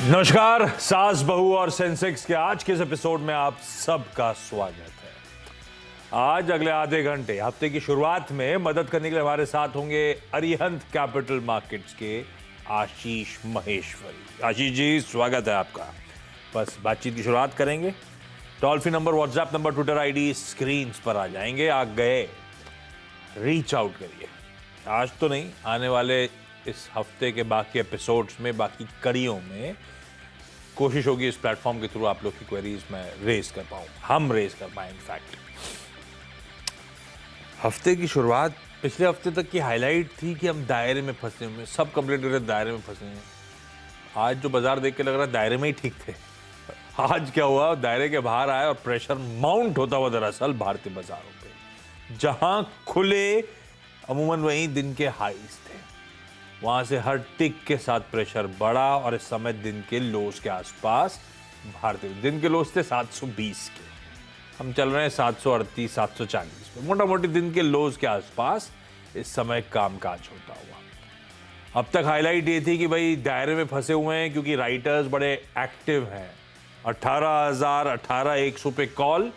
नमस्कार, सास बहू और सेंसेक्स के आज के इस एपिसोड में आप सबका स्वागत है। आज अगले आधे घंटे हफ्ते की शुरुआत में मदद करने के लिए हमारे साथ होंगे अरिहंत कैपिटल मार्केट्स के आशीष महेश्वरी। आशीष जी, स्वागत है आपका। बस बातचीत की शुरुआत करेंगे। Toll free number, WhatsApp number, Twitter ID screen पर आ जाएंगे। आ गए, रीच आउट करिए। आज तो नहीं, आने वाले इस हफ्ते के बाकी एपिसोड्स में, बाकी कड़ियों में कोशिश होगी इस प्लेटफॉर्म के थ्रू आप लोग की क्वेरीज मैं रेज कर पाऊँ, हम रेज कर पाए। इनफैक्ट हफ्ते की शुरुआत पिछले हफ्ते तक की हाईलाइट थी कि हम दायरे में फंसे हुए, सब कंप्लीट कर रहे, दायरे में फंसे हैं। आज जो बाजार देख के लग रहा है दायरे में ही ठीक थे। आज क्या हुआ, दायरे के बाहर आए और प्रेशर माउंट होता हुआ दरअसल भारतीय बाजारों पे, जहां खुले अमूमन वहीं दिन के हाईज थे, वहां से हर टिक के साथ प्रेशर बढ़ा और इस समय दिन के लोस के आसपास भारतीय दिन के लोस थे 720 के, हम चल रहे हैं 738 740 पे। मोटा मोटी दिन के लोस के आसपास इस समय कामकाज होता हुआ। अब तक हाईलाइट ये थी कि भाई दायरे में फंसे हुए हैं क्योंकि राइटर्स बड़े एक्टिव हैं। 18,100 पे कॉल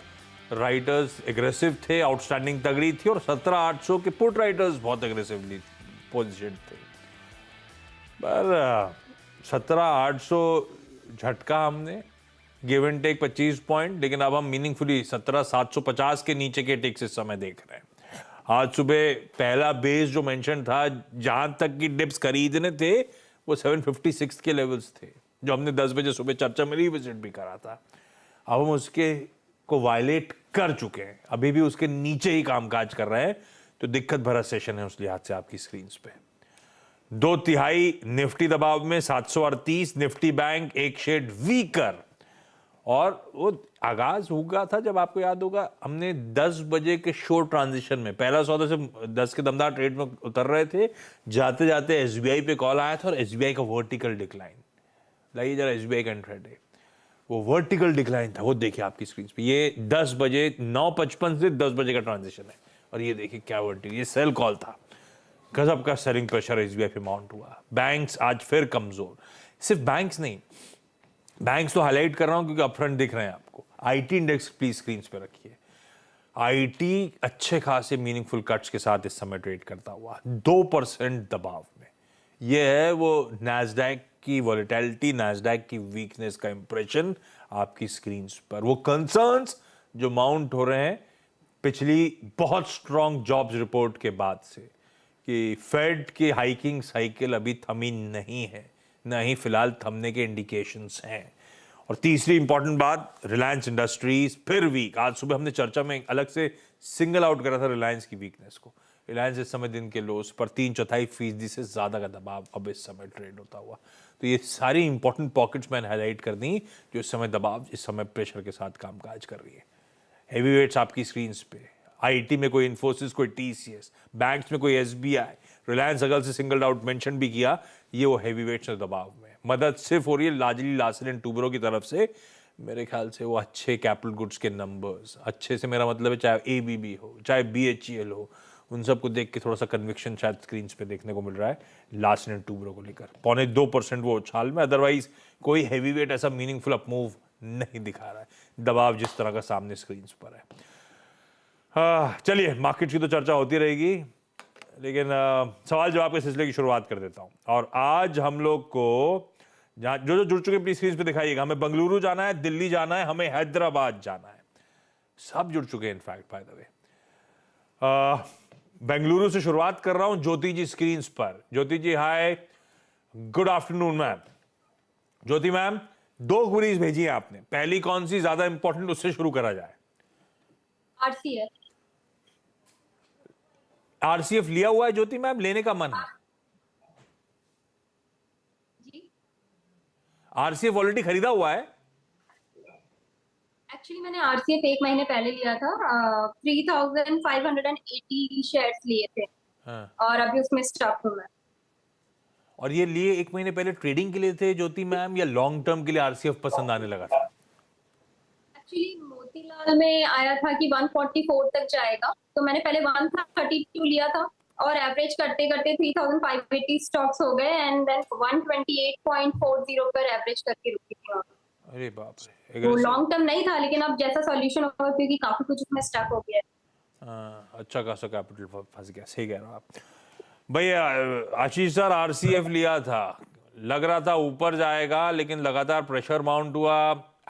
राइटर्स एग्रेसिव थे, आउटस्टैंडिंग तगड़ी थी, और 17,800 के पुट राइटर्स बहुत एग्रेसिवली पोजिशन थे। पर 17,800 झटका हमने, गिव एंड टेक 25 पॉइंट, लेकिन अब हम मीनिंगफुली 17,750 के नीचे के टेक्स इस समय देख रहे हैं। आज सुबह पहला बेस जो मेंशन था, जहां तक की डिप्स खरीदने थे, वो 756 के लेवल्स थे, जो हमने 10 बजे सुबह चर्चा में रिविजिट भी करा था। अब हम उसके को वायलेट कर चुके हैं, अभी भी उसके नीचे ही कामकाज कर रहे हैं, तो दिक्कत भरा सेशन है उस लिहाज से आपकी स्क्रीन पे। 2/3 निफ्टी दबाव में 738, निफ्टी बैंक एक शेड वीकर, और वो आगाज हुआ था जब आपको याद होगा हमने 10 बजे के शॉर्ट ट्रांजिशन में पहला सौदे से 10 के दमदार ट्रेड में उतर रहे थे, जाते जाते एसबीआई पे कॉल आया था और एसबीआई का वर्टिकल डिक्लाइन, लाइए जरा एसबीआई का इंट्राडे, वो वर्टिकल डिक्लाइन था, वो देखिए आपकी स्क्रीन पे। ये 10 बजे 9:55 से 10 बजे का ट्रांजिशन है, और ये देखिए क्या वर्टिकल, ये सेल कॉल था। गजब का सेलिंग प्रेशर एसबीआई पे माउंट हुआ। बैंक्स आज फिर कमजोर, सिर्फ बैंक्स नहीं, बैंक्स तो हाईलाइट कर रहा हूं क्योंकि अपफ्रंट दिख रहे हैं आपको। आईटी इंडेक्स प्लीज स्क्रीन पे रखिए। आईटी अच्छे खासे मीनिंगफुल कट्स के साथ इस समय ट्रेड करता हुआ 2% दबाव में। यह है वो नैस्डैक की वॉलेटिलिटी, नैस्डैक की वीकनेस का इंप्रेशन आपकी स्क्रीन पर। वो कंसर्न्स जो माउंट हो रहे हैं पिछली बहुत स्ट्रॉन्ग जॉब्स रिपोर्ट के बाद से, कि फेड की हाइकिंग साइकिल अभी थमी नहीं है, ना ही फिलहाल थमने के इंडिकेशंस हैं। और तीसरी इंपॉर्टेंट बात, रिलायंस इंडस्ट्रीज फिर वीक। आज सुबह हमने चर्चा में अलग से सिंगल आउट करा था रिलायंस की वीकनेस को। रिलायंस इस समय दिन के लोस पर 3/4% से ज्यादा का दबाव अब इस समय ट्रेड होता हुआ। तो ये सारी इंपॉर्टेंट पॉकेट्स मैंने हाईलाइट कर दी जो इस समय दबाव, इस समय प्रेशर के साथ कामकाज कर रही है। हेवी वेट्स आपकी स्क्रीन पे, आईटी में कोई इन्फोसिस, कोई टीसीएस, बैंक्स में कोई एसबीआई, रिलायंस अगल से सिंगल आउट मेंशन भी किया, ये वो हेवी वेट्स दबाव में। मदद सिर्फ हो रही है लार्जली लार्सन एंड टूब्रो की तरफ से। मेरे ख्याल से वो अच्छे कैपिटल गुड्स के नंबर्स, अच्छे से मेरा मतलब है चाहे एबीबी हो, चाहे बीएचईएल हो, उन सबको देख के थोड़ा सा कन्विक्शन शायद स्क्रीन पे देखने को मिल रहा है लार्सन एंड टूब्रो को लेकर। 0.25% वो उछाल में, अदरवाइज कोई हेवी वेट ऐसा मीनिंगफुल अपमूव नहीं दिखा रहा है। दबाव जिस तरह का सामने स्क्रीन पर है। चलिए, मार्केट की तो चर्चा होती रहेगी, लेकिन सवाल जवाब के सिलसिले की शुरुआत कर देता हूं। और आज हम लोग को जहां जो जुड़ चुके प्लीज स्क्रीन पे दिखाइएगा। हमें बेंगलुरु जाना है, दिल्ली जाना है, हमें हैदराबाद जाना है, सब जुड़ चुके हैं in fact by the way. Bengaluru से शुरुआत कर रहा हूं, ज्योति जी स्क्रीन पर। ज्योति जी हाय, गुड आफ्टरनून मैम। ज्योति मैम, 2 क्वेरीज भेजी है आपने, पहली कौन सी ज्यादा इंपॉर्टेंट, उससे शुरू करा जाए। आरसीएफ। आरसीएफ लिया हुआ है ज्योति मैम, लेने का मन है? जी, आरसीएफ ऑलरेडी खरीदा हुआ है? एक्चुअली मैंने आरसीएफ 1 महीने पहले लिया था। 3,580 शेयर्स लिए थे। हाँ। और अभी उसमें स्टॉक हूं मैं। और ये लिए 1 महीने पहले ट्रेडिंग के लिए थे ज्योति मैम, या लॉन्ग टर्म के लिए आरसीएफ पसंद आने लगा था? एक्चुअली मोतीलाल में आया था कि 144 तक जाएगा, तो मैंने पहले 132 लिया था और एवरेज करते करते 3580 स्टॉक्स हो गए एंड देन 128.40 पर एवरेज करके रुकी थी वहाँ पे। अरे बाप रे, वो एग्रेसिव। लॉन्ग टर्म नहीं था, लेकिन अब जैसा सॉल्यूशन होगा क्योंकि काफी कुछ उसमें स्टक हो गया है। हाँ, अच्छा खासा कैपिटल फंस गया, सही कह रहे हो आप भैया। आशीष सर, आरसीएफ लिया था, लग रहा था ऊपर जाएगा, लेकिन लगातार प्रेशर माउंट हुआ,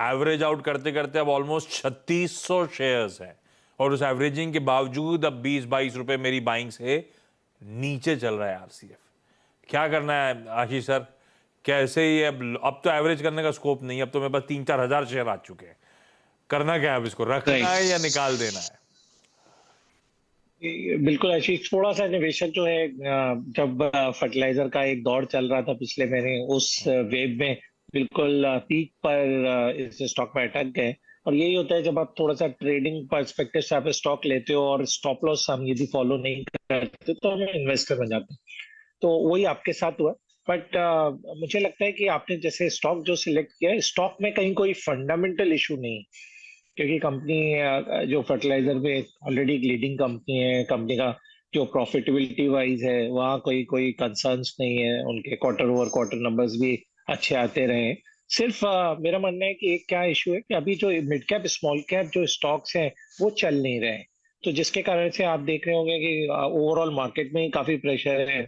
एवरेज आउट करते करते अब ऑलमोस्ट 3600 शेयर्स हैं, और उस एवरेजिंग के बावजूद अब 20-22 रुपए मेरी बाइंग से नीचे चल रहा है आरसीएफ। क्या करना है आशीष सर, कैसे ही अब तो एवरेज करने का स्कोप नहीं, अब तो मेरे पास 3-4 हजार शेयर आ चुके हैं, करना क्या है अब, इसको रखना है या निकाल देना है? बिल्कुल आशीष, थोड़ा सा इनोवेशन जो है, जब फर्टिलाइजर का एक दौर चल रहा था पिछले महीने, उस वेव में बिल्कुल पीक पर इस स्टॉक में अटक गए। और यही होता है जब आप थोड़ा सा ट्रेडिंग पर्सपेक्टिव से आप स्टॉक लेते हो और स्टॉप लॉस हम यदि फॉलो नहीं करते तो हम इन्वेस्टर बन जाते हैं। तो वही आपके साथ हुआ। बट मुझे लगता है कि आपने जैसे स्टॉक जो सिलेक्ट किया है, स्टॉक में कहीं कोई फंडामेंटल इशू नहीं, क्योंकि कंपनी जो फर्टिलाइजर में ऑलरेडी एक लीडिंग कंपनी है, कंपनी का जो प्रॉफिटेबिलिटी वाइज है वहाँ कोई कोई कंसर्न्स नहीं है, उनके क्वार्टर ओवर क्वार्टर नंबर्स भी अच्छे आते रहे हैं। सिर्फ मेरा मानना है कि एक क्या इशू है कि अभी जो मिड कैप स्मॉल कैप जो स्टॉक्स हैं वो चल नहीं रहे हैं, तो जिसके कारण से आप देख रहे होंगे कि ओवरऑल मार्केट में ही काफी प्रेशर है।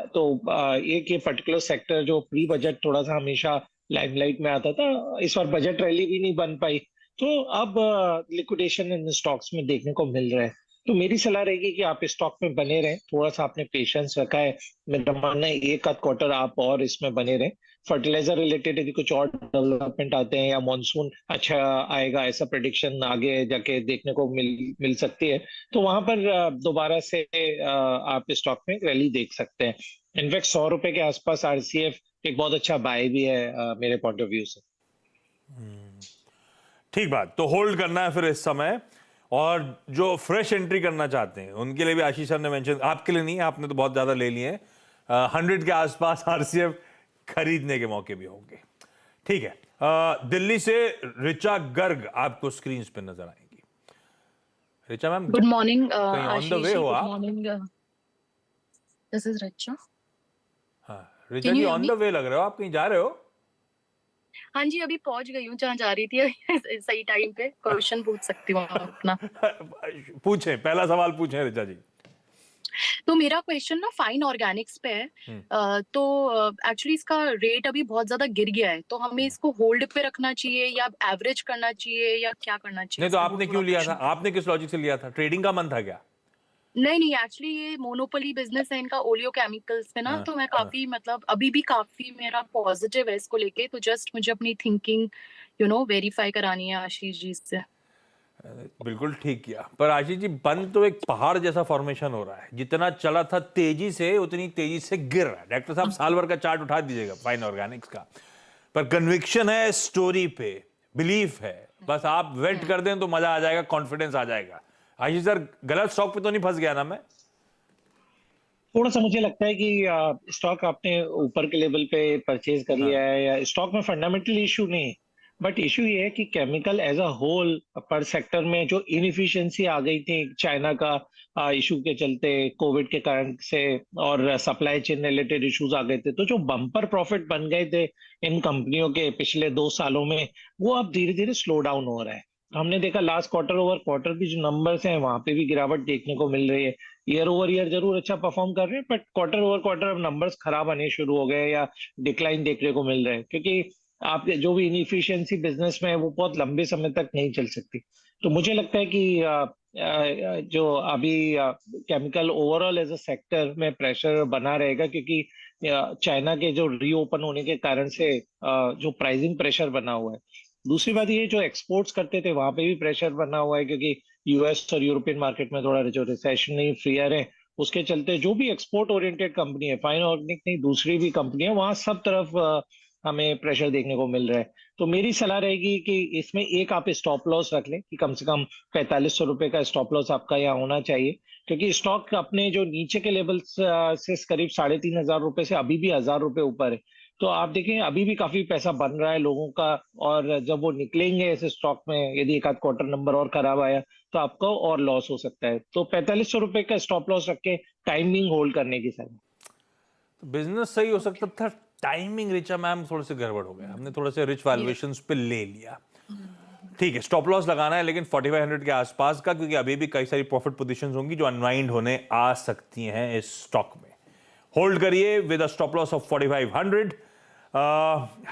तो एक ये पर्टिकुलर सेक्टर जो प्री बजट थोड़ा सा हमेशा लाइमलाइट में आता था, इस बार बजट रैली भी नहीं बन पाई, तो अब लिक्विडेशन इन स्टॉक्स में देखने को मिल रहा है। तो मेरी सलाह रहेगी कि आप स्टॉक में बने रहें, थोड़ा सा आपने पेशेंस रखा है, मेरा मानना है एक आध क्वार्टर आप और इसमें बने रहें। फर्टिलाइजर रिलेटेड यदि कुछ और डेवलपमेंट आते हैं या मॉनसून अच्छा आएगा, ऐसा प्रेडिक्शन आगे जाके देखने को मिल सकती है, तो वहां पर दोबारा से आप स्टॉक में रैली देख सकते हैं। इनफैक्ट 100 रुपए के आसपास आरसीएफ एक बहुत अच्छा बाय भी है मेरे पॉइंट ऑफ व्यू से। ठीक बात, तो होल्ड करना है फिर इस समय, और जो फ्रेश एंट्री करना चाहते हैं उनके लिए भी आशीष सर ने मेंशन, आपके लिए नहीं, आपने तो बहुत ज्यादा ले लिए हैं, 100 के आसपास आरसीएफ खरीदने के मौके भी होंगे। ठीक है, दिल्ली से ऋचा गर्ग आपको स्क्रीन पे नजर आएंगी। ऋचा मैम, गुड मॉर्निंग कहीं ऑन द वे हो गुड आप? Morning, this is Richa. हाँ Richa Can ji, you hear on me? The way लग रहे हो, आप कहीं जा रहे हो? हाँ जी, अभी पहुंच गई हूँ जहाँ जा रही थी सही टाइम पे। क्वेश्चन पूछ सकती हूँ आप अपना? पूछें, पहला सवाल पूछें ऋचा जी। तो मेरा क्वेश्चन ना फाइन ऑर्गेनिक्स पे है। तो एक्चुअली इसका रेट अभी बहुत ज्यादा गिर गया है, तो हमें इसको होल्ड पे रखना चाहिए या एवरेज करना चाहिए या क्या करना चाहिए? नहीं तो इसका वो आपने थोड़ा क्यों लिया था, क्वेश्चन। आपने किस लॉजिक से लिया था, ट्रेडिंग का मन था क्या? नहीं, एक्चुअली ये मोनोपोली बिजनेस है इनका, ओलियो केमिकल्स में ना। हाँ, तो मैं हाँ। काफी मतलब अभी भी काफी मेरा पॉजिटिव है इसको लेके, तो जस्ट मुझे अपनी थिंकिंग वेरीफाई करानी है आशीष जी से। बिल्कुल ठीक किया, पर आशीष जी बंद तो एक पहाड़ जैसा फॉर्मेशन हो रहा है, जितना चला था तेजी से उतनी तेजी से गिर रहा है। डॉक्टर साहब साल भर का चार्ट उठा दीजिएगा फाइन ऑर्गेनिक्स का, पर कन्विक्शन है, स्टोरी पे बिलीफ है, बस आप वेट कर दें तो मजा आ जाएगा, कॉन्फिडेंस आ जाएगा। आशीष सर, गलत स्टॉक पे तो नहीं फंस गया ना मैं? थोड़ा सा मुझे लगता है कि स्टॉक आपने ऊपर के लेवल पे परचेज कर लिया है, या स्टॉक में फंडामेंटल इशू नहीं है, बट इशू ये है कि केमिकल एज अ होल पर सेक्टर में जो इनएफिशिएंसी आ गई थी चाइना का इशू के चलते, कोविड के कारण से, और सप्लाई चेन रिलेटेड इश्यूज आ गए थे, तो जो बम्पर प्रॉफिट बन गए थे इन कंपनियों के पिछले 2 सालों में, वो अब धीरे धीरे स्लो डाउन हो रहा है। हमने देखा लास्ट क्वार्टर ओवर क्वार्टर भी जो नंबर्स हैं वहां पे भी गिरावट देखने को मिल रही है। ईयर ओवर ईयर जरूर अच्छा परफॉर्म कर रहे हैं, बट क्वार्टर ओवर क्वार्टर अब नंबर्स खराब आने शुरू हो गए या डिक्लाइन देखने को मिल रहे हैं, क्योंकि आप जो भी इनएफिशिएंसी बिजनेस में है वो बहुत लंबे समय तक नहीं चल सकती। तो मुझे लगता है कि जो अभी chemical overall as a sector में प्रेशर बना रहेगा, क्योंकि चाइना के जो रीओपन होने के कारण से जो प्राइसिंग प्रेशर बना हुआ है। दूसरी बात ये, जो एक्सपोर्ट्स करते थे वहां पे भी प्रेशर बना हुआ है, क्योंकि यूएस और यूरोपियन मार्केट में थोड़ा जो रिसेशनरी फियर है, उसके चलते जो भी एक्सपोर्ट ओरिएंटेड कंपनी है, फाइन ऑर्गेनिक नहीं दूसरी भी कंपनी है, वहां सब तरफ हमें प्रेशर देखने को मिल रहा है। तो मेरी सलाह रहेगी कि इसमें एक आप स्टॉप लॉस रख लें कि कम से कम 4500 रुपए का स्टॉप लॉस आपका यहाँ होना चाहिए, क्योंकि स्टॉक अपने जो नीचे के लेवल से करीब 3500 रुपए से अभी भी 1000 रुपए ऊपर है। तो आप देखें अभी भी काफी पैसा बन रहा है लोगों का, और जब वो निकलेंगे इस स्टॉक में, यदि एक आध क्वार्टर नंबर और खराब आया तो आपका और लॉस हो सकता है। तो 4500 रुपए का स्टॉप लॉस रख के टाइमिंग होल्ड करने की सलाह। बिजनेस सही हो सकता था, टाइमिंग रिचा मैम थोड़े से गड़बड़ हो गया, हमने थोड़े से रिच वैल्यूएशंस पे ले लिया। ठीक है, स्टॉप लॉस लगाना है लेकिन 4500 के आसपास का, क्योंकि अभी भी कई सारी प्रॉफिट पोजीशंस होंगी जो अनवाइंड होने आ सकती हैं इस स्टॉक में। होल्ड करिए with a stop loss of 4500।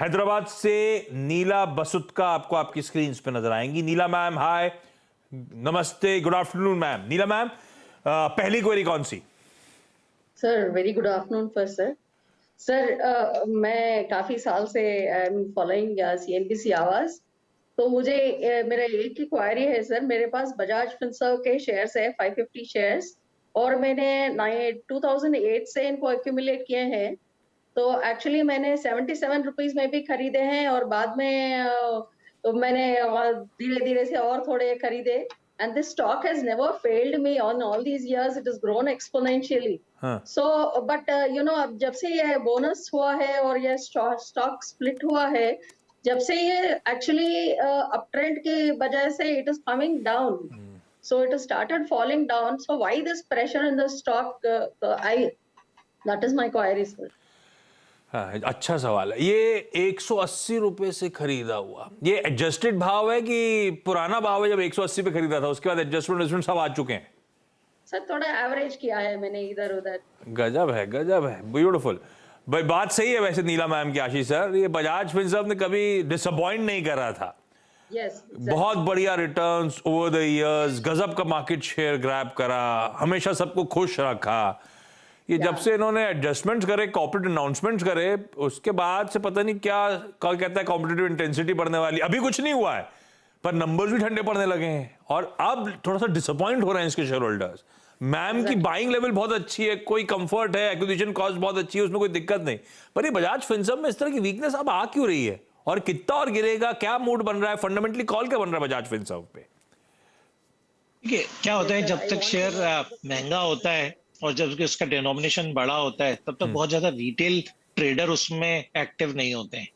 Hyderabad से नीला बसुत्का आपको आपकी स्क्रीन पे नजर आएंगी। नीला मैम हाय, नमस्ते, good afternoon ma'am. Neela ma'am, पहली क्वेरी कौन सी? Sir very good afternoon first sir. Sir मैं काफी साल से आई एम फॉलोइंग CNBC आवाज। तो मुझे मेरा एक ही क्वायरी है सर। मेरे पास बजाज फिनसर्व के शेयर्स है 550 शेयर्स, और मैंने 2008 से इनको एक्यूमुलेट किए हैं। तो एक्चुअली मैंने 77 रुपीज में भी खरीदे हैं, और बाद में तो मैंने धीरे धीरे से और थोड़े खरीदे। And this stock has never failed me on all these years. It has grown exponentially. हाँ। So, but अब जब से ये बोनस हुआ है और ये स्टॉक स्प्लिट हुआ है, जब से ये एक्चुअली अप ट्रेंड की वजह से it is coming down. So it has started falling down. So why this pressure in the stock? That is my query, sir. हाँ, अच्छा सवाल है। ये 180 रुपए से खरीदा हुआ, ये एडजस्टेड भाव है कि पुराना भाव है? जब 180 पे खरीदा था उसके बाद एडजस्टमेंट सब आ चुके हैं? सर थोड़ा एवरेज किया है मैंने इधर उधर। गजब है, गजब है, ब्यूटीफुल। भाई बात सही है वैसे नीला मैम की, आशीष सर, ये बजाज फिनसर्व ने कभी डिसअपॉइंट नहीं करा था। यस, बहुत बढ़िया रिटर्न्स ओवर द इयर्स, गजब का मार्केट शेयर ग्रैब करा, हमेशा सबको खुश रखा। ये जब से इन्होंने एडजस्टमेंट्स करे, कॉर्पोरेट अनाउंसमेंट्स करे, उसके बाद से पता नहीं क्या कहता है, कॉम्पिटिटिव इंटेंसिटी बढ़ने वाली। अभी कुछ नहीं हुआ है पर नंबर्स भी ठंडे पड़ने लगे हैं और अब थोड़ा सा डिसअपॉइंट हो रहे हैं इसके शेयर होल्डर्स। मैम की बाइंग लेवल बहुत अच्छी है, कोई कंफर्ट है, एक्विजिशन कॉस्ट बहुत अच्छी है, उसमें कोई दिक्कत नहीं। पर ये बजाज फिनसर्व में इस तरह की वीकनेस अब आ क्यों रही है और कितना और गिरेगा? क्या मूड बन रहा है? फंडामेंटली कॉल क्या बन रहा है बजाज फिनसर्व पे? देखिए क्या होता है, जब तक शेयर महंगा होता है और जब उसका डिनोमिनेशन बड़ा होता है तब तक बहुत ज्यादा रिटेल ट्रेडर उसमें एक्टिव नहीं होते हैं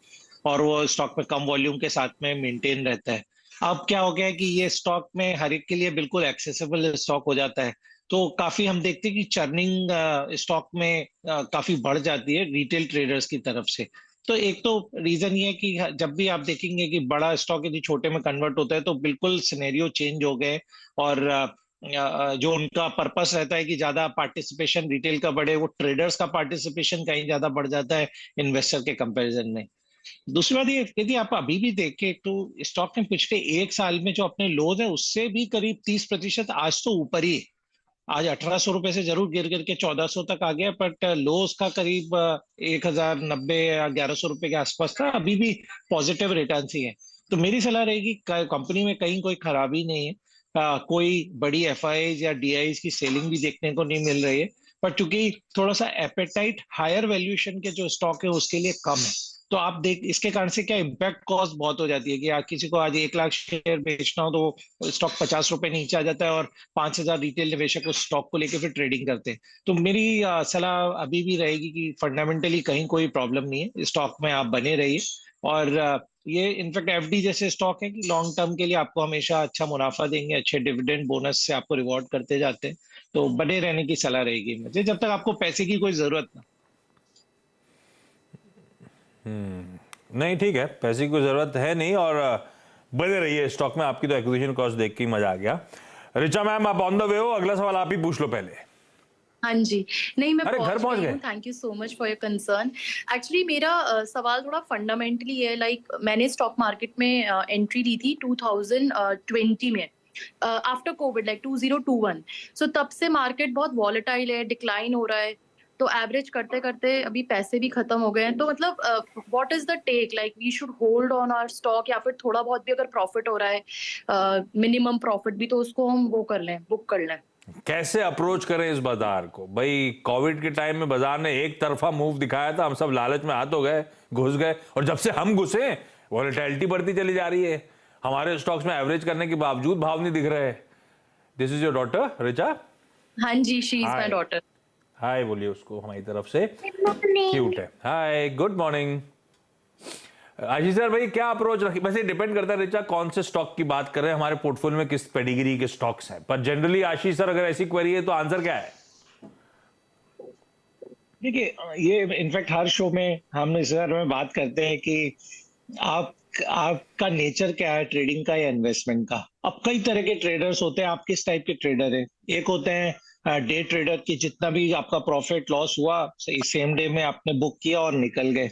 और वो स्टॉक में कम वॉल्यूम के साथ में मेंटेन रहता है। अब क्या हो गया है कि ये स्टॉक में हर एक के लिए बिल्कुल एक्सेसिबल स्टॉक हो जाता है, तो काफी हम देखते हैं कि चर्निंग स्टॉक में काफी बढ़ जाती है रिटेल ट्रेडर्स की तरफ से। तो एक तो रीजन ये है कि जब भी आप देखेंगे कि बड़ा स्टॉक यदि छोटे में कन्वर्ट होता है तो बिल्कुल सिनेरियो चेंज हो गए, और जो उनका पर्पस रहता है कि ज्यादा पार्टिसिपेशन रिटेल का बढ़े, वो ट्रेडर्स का पार्टिसिपेशन कहीं ज्यादा बढ़ जाता है इन्वेस्टर के कंपैरिजन में। दूसरी बात ये, यदि आप अभी भी देखें तो स्टॉक में पिछले एक साल में जो अपने लोज है उससे भी करीब 30% आज तो ऊपर ही, आज 1800 रुपए से जरूर गिर गिर के 1400 तक आ गया, बट लोज का करीब 1090 या 1100 रुपए के आसपास था, अभी भी पॉजिटिव रिटर्न ही है। तो मेरी सलाह रहेगी कंपनी में कहीं कोई खराबी नहीं है, कोई बड़ी एफआईज या डीआईज की सेलिंग भी देखने को नहीं मिल रही है, पर चूंकि थोड़ा सा एपेटाइट हायर वैल्यूएशन के जो स्टॉक है उसके लिए कम है, तो आप देख इसके कारण से क्या इम्पैक्ट कॉस्ट बहुत हो जाती है कि किसी को आज 1 लाख शेयर बेचना हो तो स्टॉक 50 रुपए नीचे आ जाता है और 5000 रिटेल निवेशक उस स्टॉक को लेकर फिर ट्रेडिंग करते हैं। तो मेरी सलाह अभी भी रहेगी कि फंडामेंटली कहीं कोई प्रॉब्लम नहीं है, स्टॉक में आप बने रहिए। और ये इनफैक्ट एफडी जैसे स्टॉक है कि लॉन्ग टर्म के लिए आपको हमेशा अच्छा मुनाफा देंगे, अच्छे डिविडेंड बोनस से आपको रिवॉर्ड करते जाते हैं, तो बने रहने की सलाह रहेगी मुझे जब तक आपको पैसे की कोई जरूरत ना। नहीं ठीक है, पैसे की कोई जरूरत है नहीं और बने रहिए स्टॉक में। आपकी तो एक्विजिशन कॉस्ट देख के ही मजा आ गया। रिचा मैम आप ऑन द वे हो, अगला सवाल आप ही पूछ लो पहले। हाँ जी, नहीं मैं अरे घर पहुंच गए। Thank you so much for your concern. Actually मेरा सवाल थोड़ा फंडामेंटली है। लाइक मैंने स्टॉक मार्केट में एंट्री ली थी 2020 में आफ्टर कोविड, लाइक 2021। सो तब से मार्केट बहुत वॉलेटाइल है, डिक्लाइन हो रहा है, तो एवरेज करते करते अभी पैसे भी खत्म हो गए हैं। तो मतलब what is the take, like we should hold on our stock, या फिर थोड़ा बहुत भी अगर प्रॉफिट हो रहा है, मिनिमम प्रॉफिट भी, तो उसको हम वो कर लें, बुक कर लें? कैसे अप्रोच करें इस बाजार को? भाई कोविड के टाइम में बाजार ने एक तरफा मूव दिखाया था, हम सब लालच में हाथ हो गए, घुस गए, और जब से हम घुसे वॉलेटिलिटी बढ़ती चली जा रही है, हमारे स्टॉक्स में एवरेज करने के बावजूद भाव नहीं दिख रहे। This is your daughter Richa? हाँ जी, शी इज माय डॉटर। हाय बोलिए उसको हमारी तरफ से, क्यूट है। हाय, गुड मॉर्निंग। आशीष सर भाई क्या अप्रोच रखी, वैसे डिपेंड करता है रिचा कौन से स्टॉक की बात कर रहे हैं, हमारे पोर्टफोलियो में किस पेडिग्री के स्टॉक्स हैं, पर जनरली आशीष सर अगर ऐसी क्वेरी है तो आंसर क्या है? देखिए, ये इनफैक्ट हर शो में हम इस बारे में बात करते हैं कि आपका नेचर क्या है, ट्रेडिंग का या इन्वेस्टमेंट का। अब कई तरह के ट्रेडर्स होते हैं, आप किस टाइप के ट्रेडर हैं? एक होते हैं डे ट्रेडर की जितना भी आपका प्रॉफिट लॉस हुआ सेम डे में आपने बुक किया और निकल गए।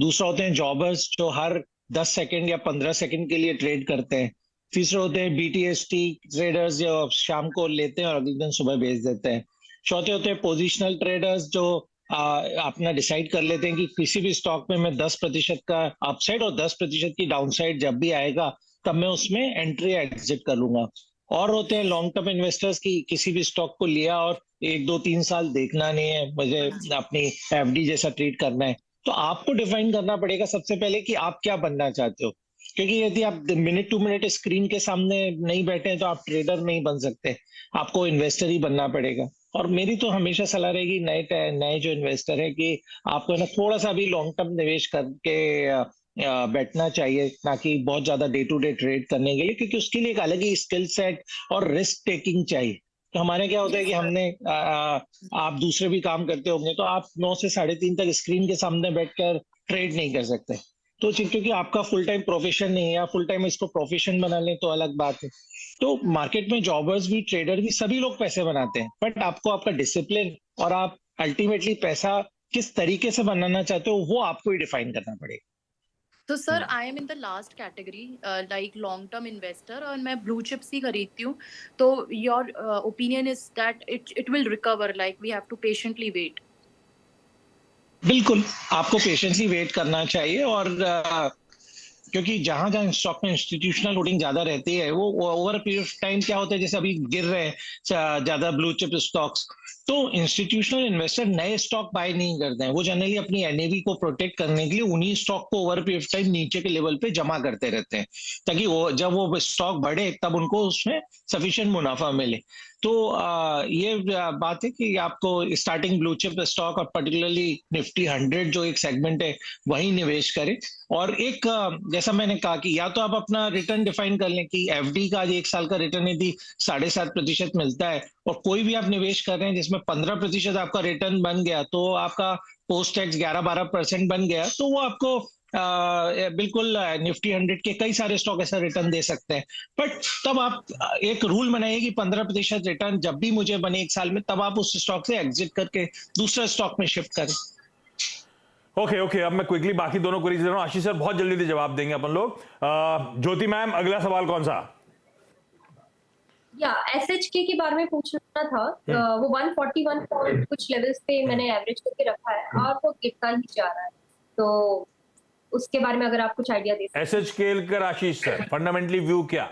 दूसरा होते हैं जॉबर्स जो हर 10 सेकंड या 15 सेकंड के लिए ट्रेड करते हैं। तीसरे होते हैं बीटीएसटी ट्रेडर्स जो शाम को लेते हैं और अगले दिन सुबह बेच देते हैं। चौथे होते हैं पोजिशनल ट्रेडर्स जो अपना डिसाइड कर लेते हैं कि किसी भी स्टॉक में मैं 10% का अपसाइड और 10% की डाउनसाइड जब भी आएगा तब मैं उसमें एंट्री एग्जिट कर लूंगा। और होते हैं लॉन्ग टर्म इन्वेस्टर्स की किसी भी स्टॉक को लिया और 1 2 3 साल देखना नहीं है, मुझे अपनी एफडी जैसा ट्रीट करना है। तो आपको डिफाइन करना पड़ेगा सबसे पहले कि आप क्या बनना चाहते हो, क्योंकि यदि आप मिनट टू मिनट स्क्रीन के सामने नहीं बैठे हैं तो आप ट्रेडर नहीं बन सकते, आपको इन्वेस्टर ही बनना पड़ेगा। और मेरी तो हमेशा सलाह रहेगी नए जो इन्वेस्टर है कि आपको ना थोड़ा सा भी लॉन्ग टर्म निवेश करके बैठना चाहिए, ना कि बहुत ज्यादा डे टू डे ट्रेड करने के लिए, क्योंकि उसके लिए एक अलग ही स्किल सेट और रिस्क टेकिंग चाहिए। तो हमारे क्या होता है कि हमने आप दूसरे भी काम करते होंगे तो आप 9 से 3:30 तक स्क्रीन के सामने बैठकर ट्रेड नहीं कर सकते। तो क्योंकि आपका फुल टाइम प्रोफेशन नहीं है, या फुल टाइम इसको प्रोफेशन बना लें तो अलग बात है। तो मार्केट में जॉबर्स भी ट्रेडर भी सभी लोग पैसे बनाते हैं, बट आपको आपका डिसिप्लिन और आप अल्टीमेटली पैसा किस तरीके से बनाना चाहते हो वो आपको ही डिफाइन करना पड़ेगा। तो sir I am in the last category like long term investor, और मैं ब्लू चिप्स ही खरीदती हूँ। तो your opinion is that it will recover, like we have to patiently wait? बिल्कुल, आपको पेशेंसली वेट करना चाहिए। और क्योंकि जहां जहां स्टॉक में इंस्टीट्यूशनल होल्डिंग ज्यादा रहती है वो ओवर पीरियड ऑफ टाइम क्या होता है, जैसे अभी गिर रहे हैं ज्यादा ब्लू चिप स्टॉक्स, तो इंस्टीट्यूशनल इन्वेस्टर नए स्टॉक बाय नहीं करते हैं। वो जनरली अपनी एनएवी को प्रोटेक्ट करने के लिए उन्हीं स्टॉक को ओवर पीरियड ऑफ टाइम नीचे के लेवल पे जमा करते रहते हैं, ताकि वो जब वो स्टॉक बढ़े तब उनको उसमें सफिशिएंट मुनाफा मिले। तो ये बात है कि आपको स्टार्टिंग ब्लू चिप स्टॉक और पर्टिकुलरली निफ्टी 100 जो एक सेगमेंट है वही निवेश करें। और एक जैसा मैंने कहा कि या तो आप अपना रिटर्न डिफाइन कर लें कि एफडी का आज 1 साल का रिटर्न यदि 7.5% मिलता है और कोई भी आप निवेश कर रहे हैं जिसमें 15% आपका रिटर्न बन गया, तो आपका पोस्ट टैक्स 11-12% बन गया, तो वो आपको बिल्कुल निफ्टी 100 के कई सारे स्टॉक ऐसा रिटर्न दे सकते हैं। बट तब आप एक रूल बनाइए कि 15% रिटर्न जब भी मुझे बने 1 साल में, तब आप उस स्टॉक से एग्जिट करके दूसरे स्टॉक में शिफ्ट करें। ओके, अब मैं क्विकली बाकी दोनों क्वेरीज दे रहा हूं। आशीष सर बहुत जल्दी जवाब देंगे अपन लोग। ज्योति मैम अगला सवाल कौन सा? या एसएचके के बारे में पूछना था। वो 141 पॉइंट कुछ लेवल्स पे मैंने एवरेज करके रखा है और वो गिरता ही जा रहा है, तो उसके बारे में अगर आप कुछ आइडिया दे सकते। एसएचके का आशीष सर फंडामेंटली व्यू क्या?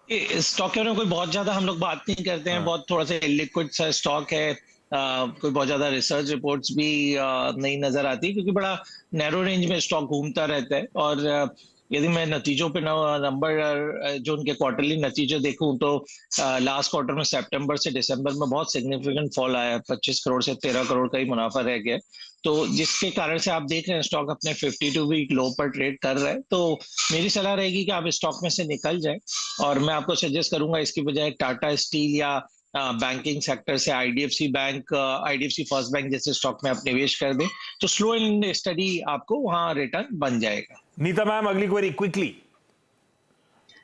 स्टॉक के बारे में कोई बहुत ज्यादा हम लोग बात नहीं करते हैं, बहुत थोड़ा सा लिक्विड सा स्टॉक है। कोई बहुत ज्यादा रिसर्च रिपोर्ट्स भी नहीं नजर आती, क्योंकि बड़ा नैरो रेंज में स्टॉक घूमता रहता है। और यदि मैं नतीजों पे नंबर जो उनके क्वार्टरली नतीजे देखूं तो लास्ट क्वार्टर में सितंबर से दिसंबर में बहुत सिग्निफिकेंट फॉल आया, 25 करोड़ से 13 करोड़ का ही मुनाफा रह गया। तो जिसके कारण से आप देख रहे हैं स्टॉक अपने 52 वीक लो पर ट्रेड कर रहा है। तो मेरी सलाह रहेगी कि आप स्टॉक में से निकल जाए, और मैं आपको सजेस्ट करूंगा इसकी बजाय टाटा स्टील या बैंकिंग सेक्टर से IDFC bank, IDFC first bank जैसे स्टॉक में आप निवेश कर दें, तो स्लो एंड स्टडी आपको वहां रिटर्न बन जाएगा। नीता मैम अगली query quickly.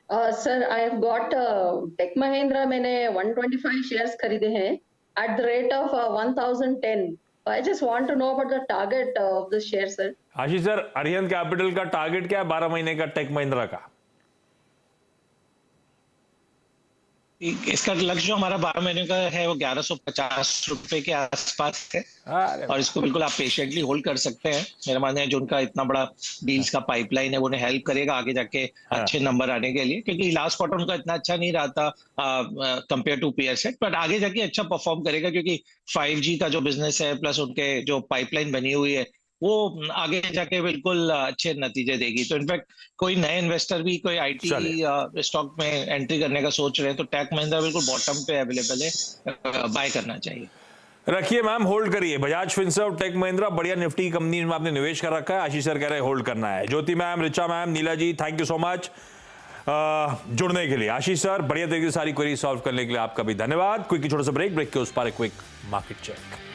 Sir I have got Tech Mahindra, मैंने 125 शेयर्स खरीदे हैं at the rate of 1010। I just want to know about the target of the share sir. Ashish sir Arihant capital का target क्या है 12 महीने का टेक महिंद्रा का? इसका लक्ष्य जो हमारा 12 महीने का है वो 1150 रुपए के आसपास है, और इसको बिल्कुल आप पेशेंटली होल्ड कर सकते हैं। मेरा मानना है जो उनका इतना बड़ा डील्स का पाइपलाइन है वो उन्हें हेल्प करेगा आगे जाके अच्छे नंबर आने के लिए, क्योंकि लास्ट क्वार्टर उनका इतना अच्छा नहीं रहा था compare to peer set, but आगे जाके अच्छा परफॉर्म करेगा, क्योंकि 5G का जो बिजनेस है प्लस उनके जो पाइपलाइन बनी हुई है वो आगे जाके बिल्कुल अच्छे नतीजे देगी। तो इनफैक्ट कोई नए इन्वेस्टर भी कोई आईटी स्टॉक में एंट्री करने का सोच रहे हैं तो टेक महिंद्रा बिल्कुल बॉटम पे अवेलेबल है, बाय करना चाहिए। रखिए मैम, होल्ड करिए। बजाज फिनसर्व, टेक महिंद्रा, बढ़िया निफ्टी कंपनी में आपने निवेश कर रखा है। आशीष सर कह रहे हैं होल्ड करना है। Jyoti ma'am, Richa ma'am, Neela ji, thank you so much जुड़ने के लिए। आशीष सर, बढ़िया तरीके से सारी क्वेरी सॉल्व करने के लिए आपका भी धन्यवाद। क्विक छोटा सा ब्रेक के उस पर एक क्विक मार्केट चेक।